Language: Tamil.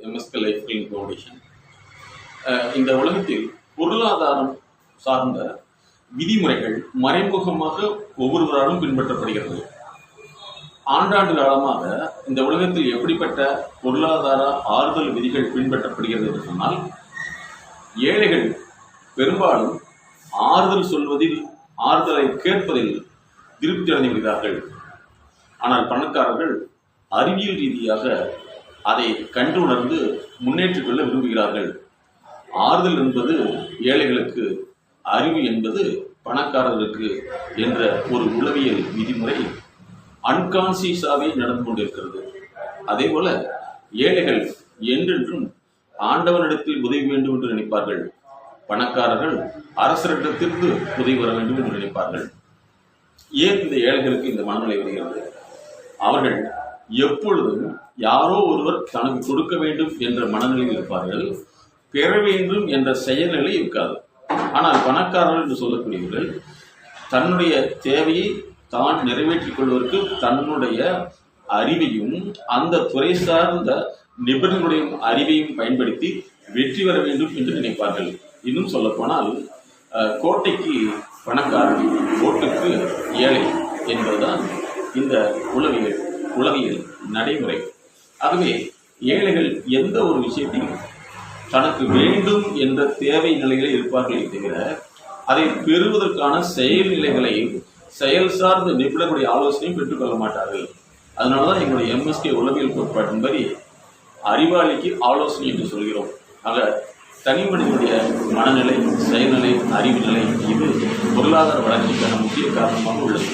MSK life clean foundation. இந்த உலகத்தில் பொருளாதாரம் சார்ந்த விதிமுறைகள் மறைமுகமாக ஒவ்வொருவராலும் பின்பற்றப்படுகிறது. ஆண்டாண்டு காலமாக இந்த உலகத்தில் எப்படிப்பட்ட பொருளாதார ஆறுதல் விதிகள் பின்பற்றப்படுகிறது என்று சொன்னால், ஏழைகள் பெரும்பாலும் ஆறுதல் சொல்வதில், ஆறுதலை கேட்பதில் திருப்தி அடைந்து விடுகிறார்கள். ஆனால் பணக்காரர்கள் அறிவியல் ரீதியாக அதை கண்டு உணர்ந்து முன்னேற்றிக் கொள்ள விரும்புகிறார்கள். ஆறுதல் என்பது ஏழைகளுக்கு, அறிவு என்பது பணக்காரர்களுக்கு என்ற ஒரு உளவியல் விதிமுறை அன்கான்சியஸாகவே நடந்து கொண்டிருக்கிறது. அதே போல ஏழைகள் என்றென்றும் ஆண்டவனிடத்தில் உதவி வேண்டும் என்று நினைப்பார்கள். பணக்காரர்கள் அரசரிடத்திற்கு உதவி வர வேண்டும் என்று நினைப்பார்கள். ஏன் இந்த ஏழைகளுக்கு இந்த மனநிலை வருகிறது? அவர்கள் எப்பொழுதும் யாரோ ஒருவர் தனக்கு கொடுக்க வேண்டும் என்ற மனநிலையில் இருப்பார்கள். பெற வேண்டும் என்ற செயல்நிலை இருக்காது. ஆனால் பணக்காரர்கள் என்று சொல்லக்கூடியவர்கள் தன்னுடைய தேவையை தான் நிறைவேற்றிக் கொள்வதற்கு தன்னுடைய அறிவையும் அந்த துறை சார்ந்த நிபுணர்களுடைய அறிவையும் பயன்படுத்தி வெற்றி பெற வேண்டும் என்று நினைப்பார்கள். இன்னும் சொல்ல போனால், கோட்டைக்கு பணக்காரன், ஓட்டுக்கு ஏழை என்பதுதான் இந்த உளவியல் நடைமுறை. ஆகவே ஏழைகள் எந்த ஒரு விஷயத்தையும் தனக்கு வேண்டும் என்ற தேவை நிலைகளை இருப்பார்களே தவிர, அதை பெறுவதற்கான செயல்நிலைகளையும் செயல் சார்ந்த நிபுணர்களுடைய ஆலோசனையும் பெற்றுக்கொள்ள மாட்டார்கள். அதனாலதான் எங்களுடைய எம்எஸ்கே உளவியல் கோட்பாட்டின்படி அறிவாளிக்கு ஆலோசனை என்று சொல்கிறோம். ஆக தனி மனிதனுடைய மனநிலை, செயல்நிலை, அறிவு நிலை இது பொருளாதார வளர்ச்சிக்கான முக்கிய காரணமாக உள்ளது.